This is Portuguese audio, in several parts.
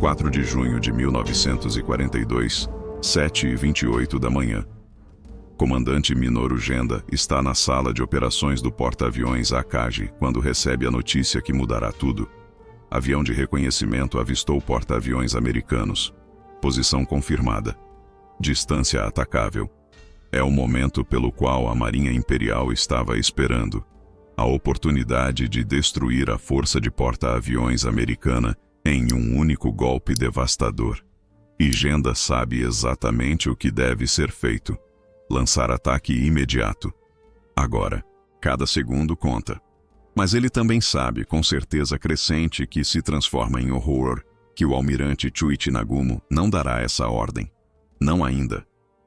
4 de junho de 1942, 7h28 da manhã. Comandante Minoru Genda está na sala de operações do porta-aviões Akagi quando recebe a notícia que mudará tudo. Avião de reconhecimento avistou porta-aviões americanos. Posição confirmada. Distância atacável. É o momento pelo qual a Marinha Imperial estava esperando. A oportunidade de destruir a força de porta-aviões americana em um único golpe devastador. E Genda sabe exatamente o que deve ser feito. Lançar ataque imediato. Agora, cada segundo conta. Mas ele também sabe, com certeza crescente, que se transforma em horror, que o almirante Chuichi Nagumo não dará essa ordem. Não ainda.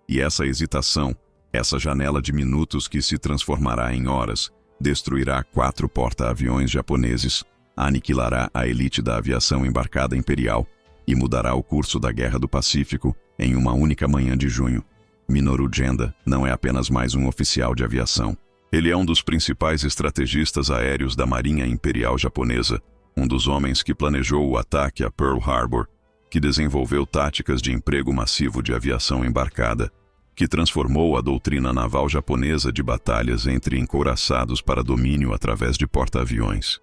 E essa hesitação, essa janela de minutos que se transformará em horas, destruirá 4 porta-aviões japoneses, aniquilará a elite da aviação embarcada imperial e mudará o curso da Guerra do Pacífico em uma única manhã de junho. Minoru Genda não é apenas mais um oficial de aviação. Ele é um dos principais estrategistas aéreos da Marinha Imperial Japonesa, um dos homens que planejou o ataque a Pearl Harbor, que desenvolveu táticas de emprego massivo de aviação embarcada, que transformou a doutrina naval japonesa de batalhas entre encouraçados para domínio através de porta-aviões.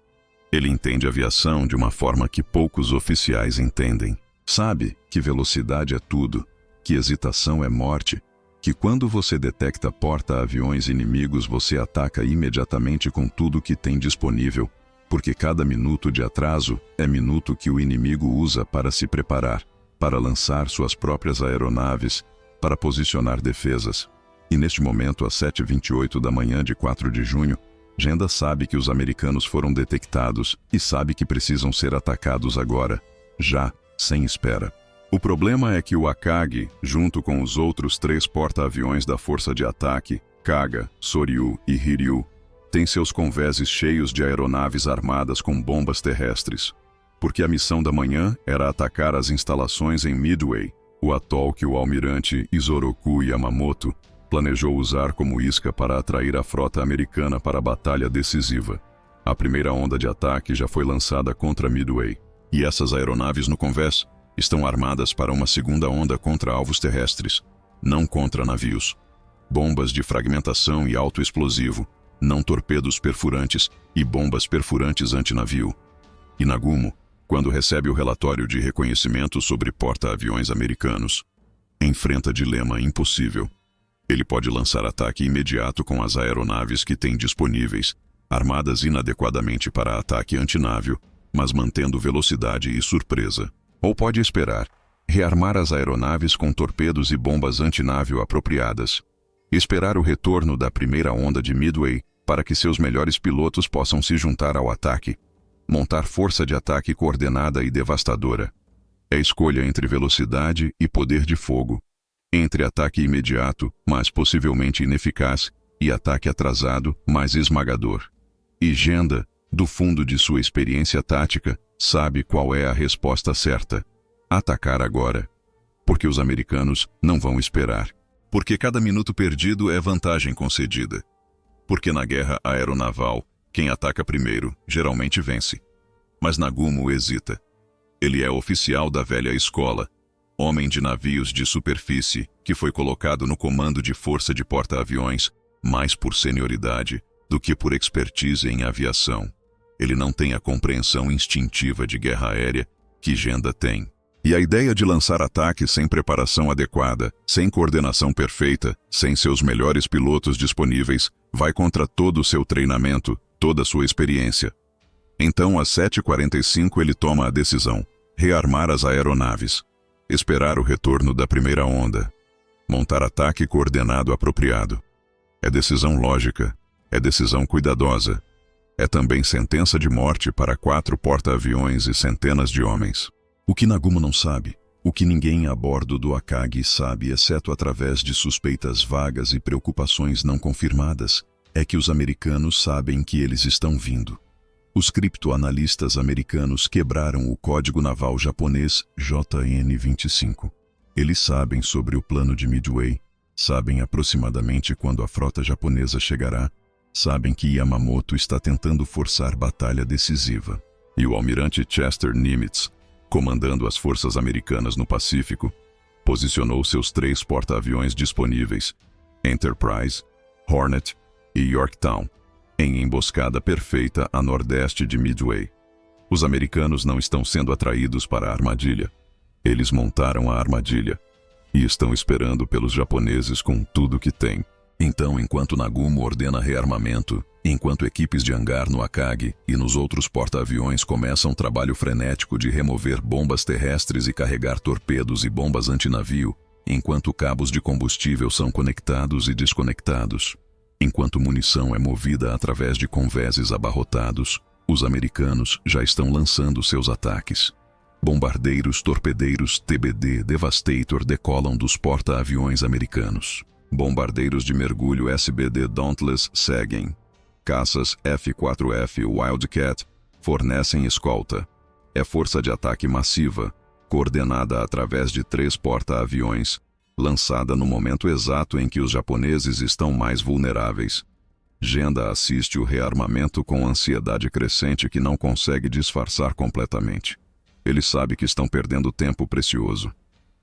Ele entende aviação de uma forma que poucos oficiais entendem. Sabe que velocidade é tudo, que hesitação é morte, que quando você detecta porta-aviões inimigos você ataca imediatamente com tudo que tem disponível, porque cada minuto de atraso é minuto que o inimigo usa para se preparar, para lançar suas próprias aeronaves, para posicionar defesas. E neste momento, às 7h28 da manhã de 4 de junho, Genda sabe que os americanos foram detectados e sabe que precisam ser atacados agora, já, sem espera. O problema é que o Akagi, junto com os outros 3 porta-aviões da força de ataque, Kaga, Soryu e Hiryu, tem seus convéses cheios de aeronaves armadas com bombas terrestres. Porque a missão da manhã era atacar as instalações em Midway, o atol que o almirante Isoroku Yamamoto planejou usar como isca para atrair a frota americana para a batalha decisiva. A primeira onda de ataque já foi lançada contra Midway, e essas aeronaves no convés estão armadas para uma segunda onda contra alvos terrestres, não contra navios. Bombas de fragmentação e autoexplosivo, não torpedos perfurantes e bombas perfurantes antinavio. E Nagumo, quando recebe o relatório de reconhecimento sobre porta-aviões americanos, enfrenta dilema impossível. Ele pode lançar ataque imediato com as aeronaves que tem disponíveis, armadas inadequadamente para ataque antinávio, mas mantendo velocidade e surpresa. Ou pode esperar, rearmar as aeronaves com torpedos e bombas antinávio apropriadas. Esperar o retorno da primeira onda de Midway para que seus melhores pilotos possam se juntar ao ataque. Montar força de ataque coordenada e devastadora. É escolha entre velocidade e poder de fogo. Entre ataque imediato, mas possivelmente ineficaz, e ataque atrasado, mas esmagador. E Genda, do fundo de sua experiência tática, sabe qual é a resposta certa. Atacar agora. Porque os americanos não vão esperar. Porque cada minuto perdido é vantagem concedida. Porque na guerra aeronaval, quem ataca primeiro geralmente vence. Mas Nagumo hesita. Ele é oficial da velha escola, homem de navios de superfície, que foi colocado no comando de força de porta-aviões, mais por senioridade do que por expertise em aviação. Ele não tem a compreensão instintiva de guerra aérea que Genda tem. E a ideia de lançar ataques sem preparação adequada, sem coordenação perfeita, sem seus melhores pilotos disponíveis, vai contra todo o seu treinamento, toda a sua experiência. Então, às 7h45 ele toma a decisão: rearmar as aeronaves. Esperar o retorno da primeira onda. Montar ataque coordenado apropriado. É decisão lógica, é decisão cuidadosa. É também sentença de morte para 4 porta-aviões e centenas de homens. O que Nagumo não sabe, o que ninguém a bordo do Akagi sabe, exceto através de suspeitas vagas e preocupações não confirmadas, é que os americanos sabem que eles estão vindo. Os criptoanalistas americanos quebraram o código naval japonês JN-25. Eles sabem sobre o plano de Midway, sabem aproximadamente quando a frota japonesa chegará, sabem que Yamamoto está tentando forçar batalha decisiva. E o almirante Chester Nimitz, comandando as forças americanas no Pacífico, posicionou seus 3 porta-aviões disponíveis, Enterprise, Hornet e Yorktown, em emboscada perfeita a nordeste de Midway. Os americanos não estão sendo atraídos para a armadilha. Eles montaram a armadilha e estão esperando pelos japoneses com tudo que têm. Então, enquanto Nagumo ordena rearmamento, enquanto equipes de hangar no Akagi e nos outros porta-aviões começam um trabalho frenético de remover bombas terrestres e carregar torpedos e bombas antinavio, enquanto cabos de combustível são conectados e desconectados, enquanto munição é movida através de convéses abarrotados, os americanos já estão lançando seus ataques. Bombardeiros torpedeiros TBD Devastator decolam dos porta-aviões americanos. Bombardeiros de mergulho SBD Dauntless seguem. Caças F-4F Wildcat fornecem escolta. É força de ataque massiva, coordenada através de 3 porta-aviões, lançada no momento exato em que os japoneses estão mais vulneráveis. Genda assiste o rearmamento com ansiedade crescente que não consegue disfarçar completamente. Ele sabe que estão perdendo tempo precioso.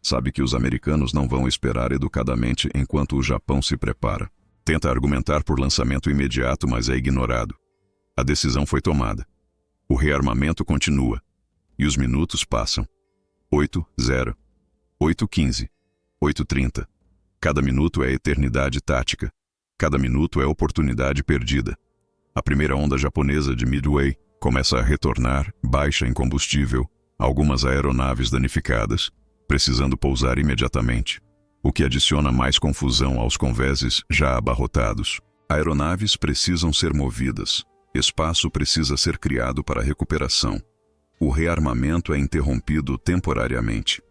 Sabe que os americanos não vão esperar educadamente enquanto o Japão se prepara. Tenta argumentar por lançamento imediato, mas é ignorado. A decisão foi tomada. O rearmamento continua. E os minutos passam. 8:0, 8:15, 8:30. Cada minuto é eternidade tática. Cada minuto é oportunidade perdida. A primeira onda japonesa de Midway começa a retornar, baixa em combustível, algumas aeronaves danificadas, precisando pousar imediatamente, o que adiciona mais confusão aos convéses já abarrotados. Aeronaves precisam ser movidas, espaço precisa ser criado para recuperação. O rearmamento é interrompido temporariamente.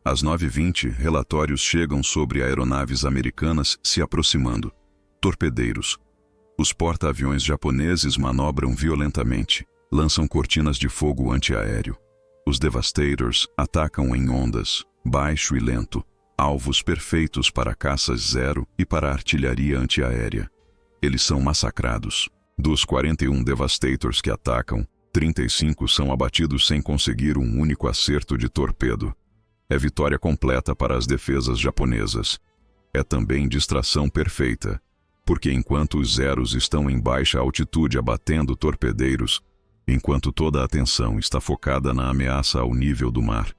Às 9:20, relatórios chegam sobre aeronaves americanas se aproximando. Torpedeiros. Os porta-aviões japoneses manobram violentamente, lançam cortinas de fogo antiaéreo. Os Devastators atacam em ondas, baixo e lento, alvos perfeitos para caças zero e para artilharia antiaérea. Eles são massacrados. Dos 41 Devastators que atacam, 35 são abatidos sem conseguir um único acerto de torpedo. É vitória completa para as defesas japonesas. É também distração perfeita, porque enquanto os zeros estão em baixa altitude abatendo torpedeiros, enquanto toda a atenção está focada na ameaça ao nível do mar,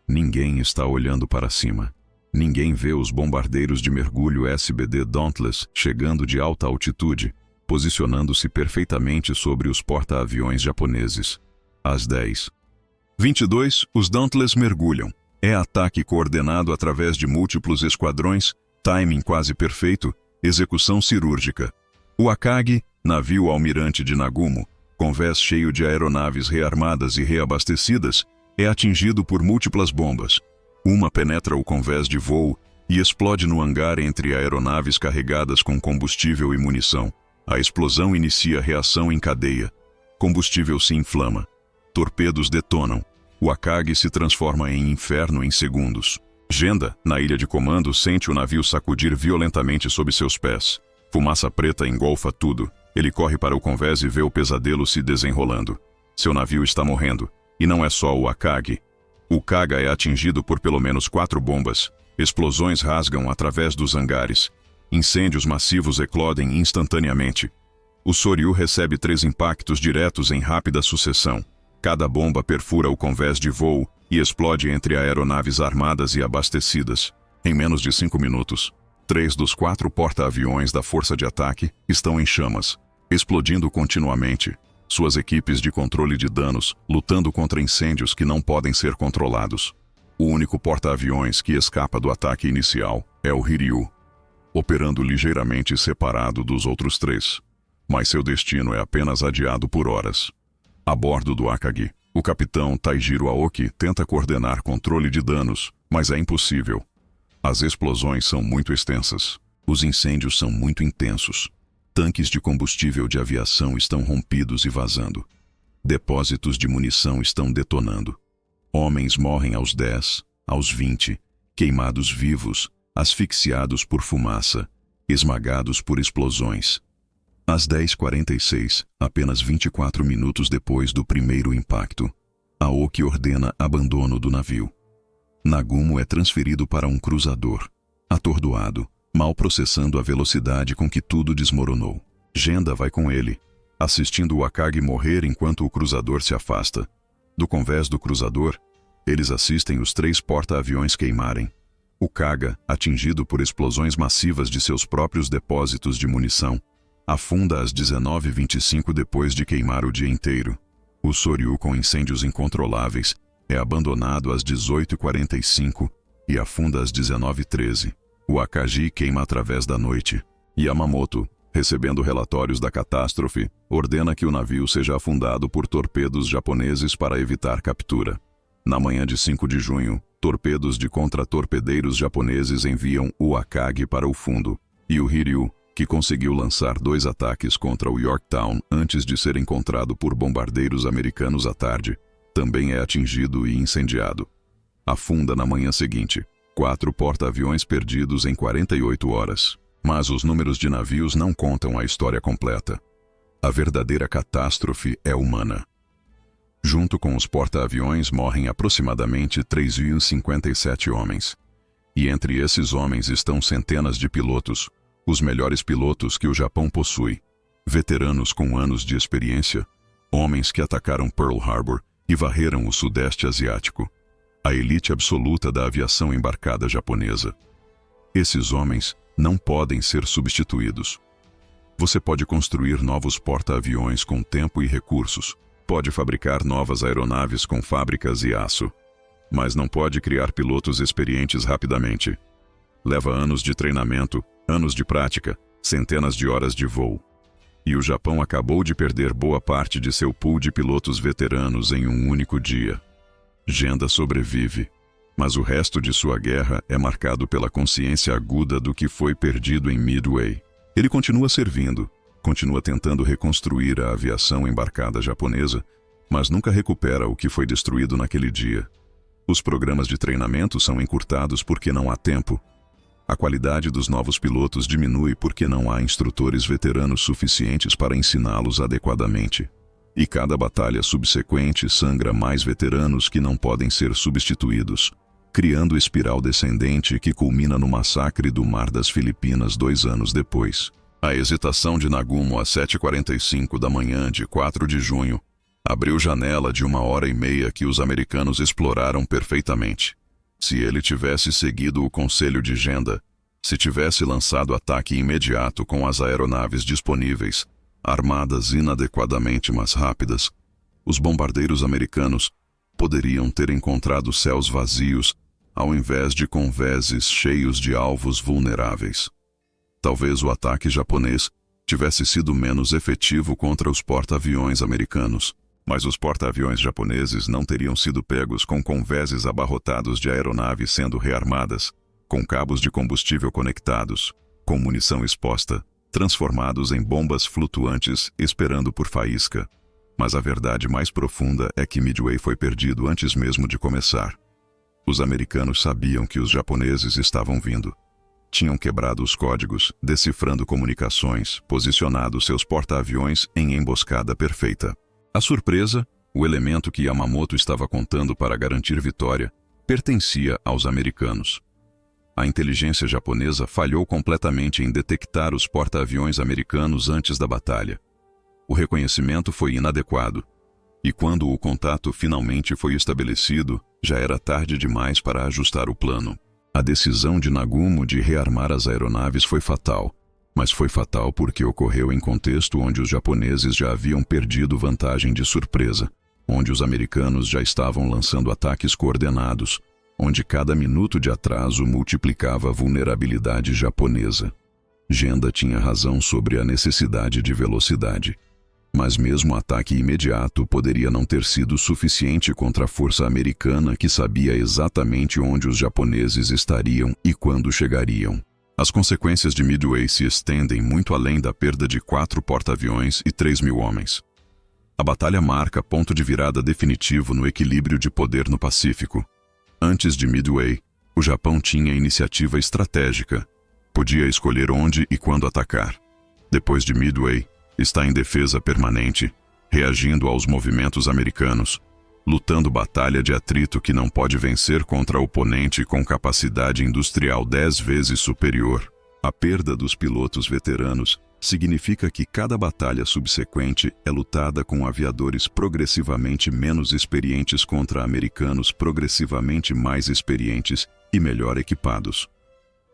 ninguém está olhando para cima. Ninguém vê os bombardeiros de mergulho SBD Dauntless chegando de alta altitude, posicionando-se perfeitamente sobre os porta-aviões japoneses. Às 10:22, os Dauntless mergulham. É ataque coordenado através de múltiplos esquadrões, timing quase perfeito, execução cirúrgica. O Akagi, navio almirante de Nagumo, convés cheio de aeronaves rearmadas e reabastecidas, é atingido por múltiplas bombas. Uma penetra o convés de voo e explode no hangar entre aeronaves carregadas com combustível e munição. A explosão inicia reação em cadeia. Combustível se inflama. Torpedos detonam. O Akagi se transforma em inferno em segundos. Genda, na ilha de comando, sente o navio sacudir violentamente sob seus pés. Fumaça preta engolfa tudo. Ele corre para o convés e vê o pesadelo se desenrolando. Seu navio está morrendo. E não é só o Akagi. O Kaga é atingido por pelo menos 4 bombas. Explosões rasgam através dos hangares. Incêndios massivos eclodem instantaneamente. O Soryu recebe 3 impactos diretos em rápida sucessão. Cada bomba perfura o convés de voo e explode entre aeronaves armadas e abastecidas. Em menos de 5 minutos, 3 dos 4 porta-aviões da força de ataque estão em chamas, explodindo continuamente. Suas equipes de controle de danos lutando contra incêndios que não podem ser controlados. O único porta-aviões que escapa do ataque inicial é o Hiryu, operando ligeiramente separado dos outros 3. Mas seu destino é apenas adiado por horas. A bordo do Akagi, o capitão Taijiro Aoki tenta coordenar controle de danos, mas é impossível. As explosões são muito extensas. Os incêndios são muito intensos. Tanques de combustível de aviação estão rompidos e vazando. Depósitos de munição estão detonando. Homens morrem aos 10, aos 20, queimados vivos, asfixiados por fumaça, esmagados por explosões. Às 10:46, apenas 24 minutos depois do primeiro impacto, Aoki ordena abandono do navio. Nagumo é transferido para um cruzador, atordoado, mal processando a velocidade com que tudo desmoronou. Genda vai com ele, assistindo o Akagi morrer enquanto o cruzador se afasta. Do convés do cruzador, eles assistem os 3 porta-aviões queimarem. O Kaga, atingido por explosões massivas de seus próprios depósitos de munição, afunda às 19h25 depois de queimar o dia inteiro. O Soryu, com incêndios incontroláveis, é abandonado às 18h45 e afunda às 19h13. O Akagi queima através da noite. Yamamoto, recebendo relatórios da catástrofe, ordena que o navio seja afundado por torpedos japoneses para evitar captura. Na manhã de 5 de junho, torpedos de contra-torpedeiros japoneses enviam o Akagi para o fundo, e o Hiryu, que conseguiu lançar 2 ataques contra o Yorktown antes de ser encontrado por bombardeiros americanos à tarde, também é atingido e incendiado. Afunda na manhã seguinte. 4 porta-aviões perdidos em 48 horas. Mas os números de navios não contam a história completa. A verdadeira catástrofe é humana. Junto com os porta-aviões morrem aproximadamente 3.057 homens. E entre esses homens estão centenas de pilotos, os melhores pilotos que o Japão possui, veteranos com anos de experiência, homens que atacaram Pearl Harbor e varreram o Sudeste Asiático, a elite absoluta da aviação embarcada japonesa. Esses homens não podem ser substituídos. Você pode construir novos porta-aviões com tempo e recursos, pode fabricar novas aeronaves com fábricas e aço, mas não pode criar pilotos experientes rapidamente. Leva anos de treinamento, anos de prática, centenas de horas de voo. E o Japão acabou de perder boa parte de seu pool de pilotos veteranos em um único dia. Genda sobrevive, mas o resto de sua guerra é marcado pela consciência aguda do que foi perdido em Midway. Ele continua servindo, continua tentando reconstruir a aviação embarcada japonesa, mas nunca recupera o que foi destruído naquele dia. Os programas de treinamento são encurtados porque não há tempo. A qualidade dos novos pilotos diminui porque não há instrutores veteranos suficientes para ensiná-los adequadamente. E cada batalha subsequente sangra mais veteranos que não podem ser substituídos, criando espiral descendente que culmina no massacre do Mar das Filipinas 2 anos depois. A hesitação de Nagumo às 7h45 da manhã de 4 de junho abriu janela de 1h30 que os americanos exploraram perfeitamente. Se ele tivesse seguido o conselho de Genda, se tivesse lançado ataque imediato com as aeronaves disponíveis, armadas inadequadamente mas rápidas, os bombardeiros americanos poderiam ter encontrado céus vazios ao invés de convéses cheios de alvos vulneráveis. Talvez o ataque japonês tivesse sido menos efetivo contra os porta-aviões americanos, mas os porta-aviões japoneses não teriam sido pegos com convéses abarrotados de aeronaves sendo rearmadas, com cabos de combustível conectados, com munição exposta, transformados em bombas flutuantes esperando por faísca. Mas a verdade mais profunda é que Midway foi perdido antes mesmo de começar. Os americanos sabiam que os japoneses estavam vindo. Tinham quebrado os códigos, decifrando comunicações, posicionado seus porta-aviões em emboscada perfeita. A surpresa, o elemento que Yamamoto estava contando para garantir vitória, pertencia aos americanos. A inteligência japonesa falhou completamente em detectar os porta-aviões americanos antes da batalha. O reconhecimento foi inadequado, e quando o contato finalmente foi estabelecido, já era tarde demais para ajustar o plano. A decisão de Nagumo de rearmar as aeronaves foi fatal, mas foi fatal porque ocorreu em contexto onde os japoneses já haviam perdido vantagem de surpresa, onde os americanos já estavam lançando ataques coordenados, onde cada minuto de atraso multiplicava a vulnerabilidade japonesa. Genda tinha razão sobre a necessidade de velocidade. Mas mesmo o ataque imediato poderia não ter sido suficiente contra a força americana que sabia exatamente onde os japoneses estariam e quando chegariam. As consequências de Midway se estendem muito além da perda de 4 porta-aviões e 3.000 homens. A batalha marca ponto de virada definitivo no equilíbrio de poder no Pacífico. Antes de Midway, o Japão tinha iniciativa estratégica. Podia escolher onde e quando atacar. Depois de Midway, está em defesa permanente, reagindo aos movimentos americanos, lutando batalha de atrito que não pode vencer contra oponente com capacidade industrial 10 vezes superior. A perda dos pilotos veteranos significa que cada batalha subsequente é lutada com aviadores progressivamente menos experientes contra americanos progressivamente mais experientes e melhor equipados.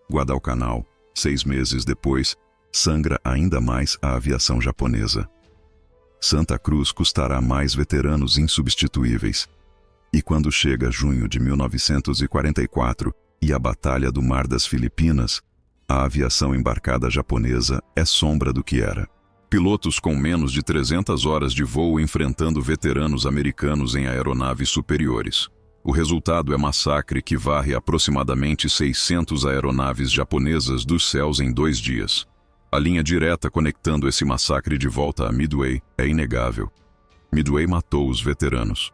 Guadalcanal, 6 meses depois, sangra ainda mais a aviação japonesa. Santa Cruz custará mais veteranos insubstituíveis. E quando chega junho de 1944 e a Batalha do Mar das Filipinas, a aviação embarcada japonesa é sombra do que era. Pilotos com menos de 300 horas de voo enfrentando veteranos americanos em aeronaves superiores. O resultado é massacre que varre aproximadamente 600 aeronaves japonesas dos céus em 2 dias. A linha direta conectando esse massacre de volta a Midway é inegável. Midway matou os veteranos.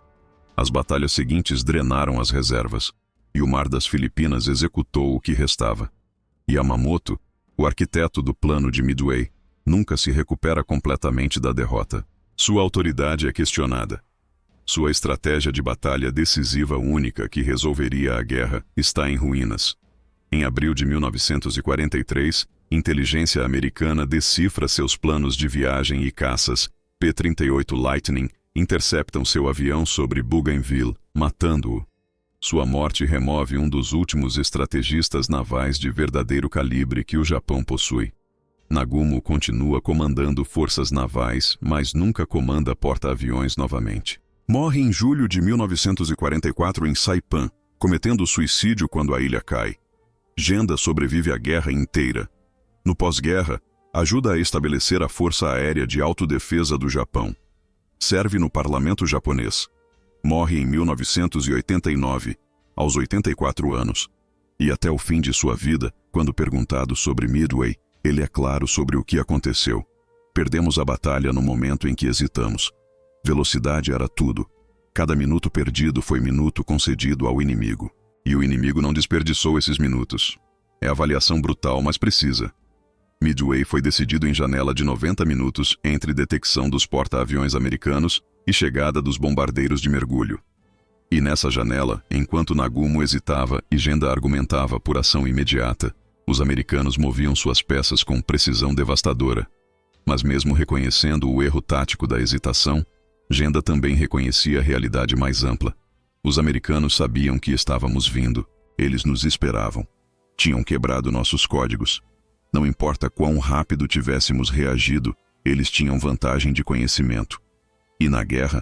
As batalhas seguintes drenaram as reservas, e o Mar das Filipinas executou o que restava. Yamamoto, o arquiteto do plano de Midway, nunca se recupera completamente da derrota. Sua autoridade é questionada. Sua estratégia de batalha decisiva única que resolveria a guerra está em ruínas. Em abril de 1943, inteligência americana decifra seus planos de viagem e caças. P-38 Lightning interceptam seu avião sobre Bougainville, matando-o. Sua morte remove um dos últimos estrategistas navais de verdadeiro calibre que o Japão possui. Nagumo continua comandando forças navais, mas nunca comanda porta-aviões novamente. Morre em julho de 1944 em Saipan, cometendo suicídio quando a ilha cai. Genda sobrevive à guerra inteira. No pós-guerra, ajuda a estabelecer a Força Aérea de Autodefesa do Japão. Serve no parlamento japonês. Morre em 1989, aos 84 anos. E até o fim de sua vida, quando perguntado sobre Midway, ele é claro sobre o que aconteceu. Perdemos a batalha no momento em que hesitamos. Velocidade era tudo. Cada minuto perdido foi minuto concedido ao inimigo. E o inimigo não desperdiçou esses minutos. É avaliação brutal, mas precisa. Midway foi decidido em janela de 90 minutos entre detecção dos porta-aviões americanos e chegada dos bombardeiros de mergulho. E nessa janela, enquanto Nagumo hesitava e Genda argumentava por ação imediata, os americanos moviam suas peças com precisão devastadora. Mas mesmo reconhecendo o erro tático da hesitação, Genda também reconhecia a realidade mais ampla. Os americanos sabiam que estávamos vindo. Eles nos esperavam. Tinham quebrado nossos códigos. Não importa quão rápido tivéssemos reagido, eles tinham vantagem de conhecimento. E na guerra,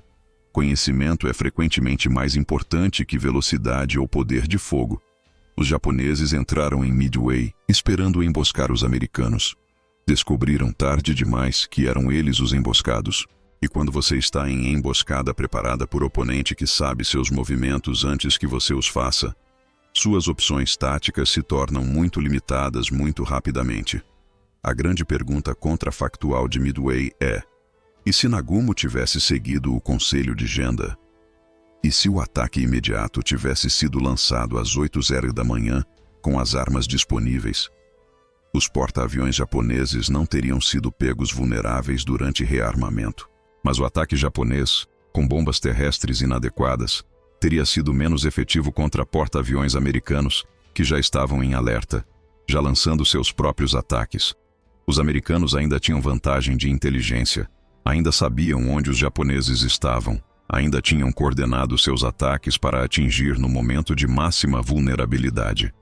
conhecimento é frequentemente mais importante que velocidade ou poder de fogo. Os japoneses entraram em Midway, esperando emboscar os americanos. Descobriram tarde demais que eram eles os emboscados. E quando você está em emboscada preparada por oponente que sabe seus movimentos antes que você os faça, suas opções táticas se tornam muito limitadas muito rapidamente. A grande pergunta contrafactual de Midway é: e se Nagumo tivesse seguido o conselho de Genda? E se o ataque imediato tivesse sido lançado às 8h da manhã, com as armas disponíveis? Os porta-aviões japoneses não teriam sido pegos vulneráveis durante rearmamento. Mas o ataque japonês, com bombas terrestres inadequadas, teria sido menos efetivo contra porta-aviões americanos, que já estavam em alerta, já lançando seus próprios ataques. Os americanos ainda tinham vantagem de inteligência, ainda sabiam onde os japoneses estavam, ainda tinham coordenado seus ataques para atingir no momento de máxima vulnerabilidade.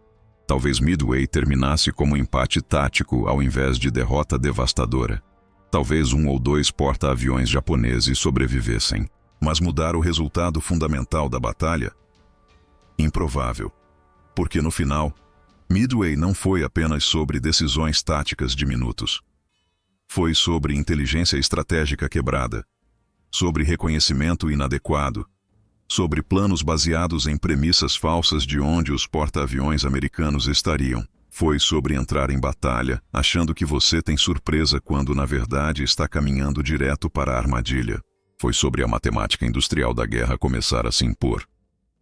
Talvez Midway terminasse como empate tático ao invés de derrota devastadora. Talvez 1 ou 2 porta-aviões japoneses sobrevivessem. Mas mudar o resultado fundamental da batalha? Improvável. Porque no final, Midway não foi apenas sobre decisões táticas de minutos. Foi sobre inteligência estratégica quebrada, sobre reconhecimento inadequado, sobre planos baseados em premissas falsas de onde os porta-aviões americanos estariam. Foi sobre entrar em batalha, achando que você tem surpresa quando na verdade está caminhando direto para a armadilha. Foi sobre a matemática industrial da guerra começar a se impor.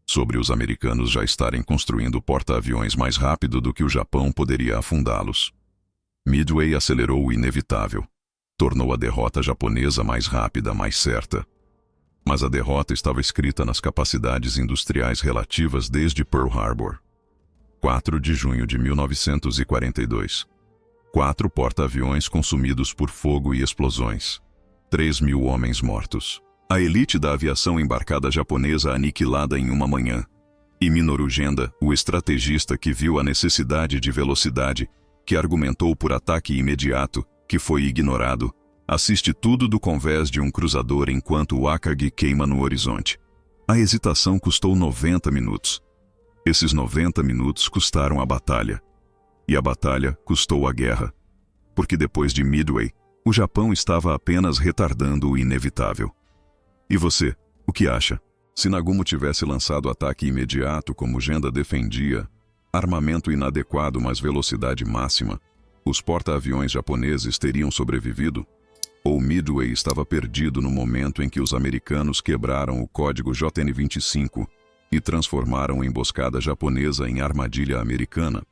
Sobre os americanos já estarem construindo porta-aviões mais rápido do que o Japão poderia afundá-los. Midway acelerou o inevitável. Tornou a derrota japonesa mais rápida, mais certa. Mas a derrota estava escrita nas capacidades industriais relativas desde Pearl Harbor. 4 de junho de 1942. 4 porta-aviões consumidos por fogo e explosões. 3.000 homens mortos. A elite da aviação embarcada japonesa aniquilada em uma manhã. E Minoru Genda, o estrategista que viu a necessidade de velocidade, que argumentou por ataque imediato, que foi ignorado, assiste tudo do convés de um cruzador enquanto o Akagi queima no horizonte. A hesitação custou 90 minutos. Esses 90 minutos custaram a batalha. E a batalha custou a guerra. Porque depois de Midway, o Japão estava apenas retardando o inevitável. E você, o que acha? Se Nagumo tivesse lançado ataque imediato como Genda defendia, armamento inadequado mas velocidade máxima, os porta-aviões japoneses teriam sobrevivido? Ou Midway estava perdido no momento em que os americanos quebraram o código JN-25 e transformaram a emboscada japonesa em armadilha americana?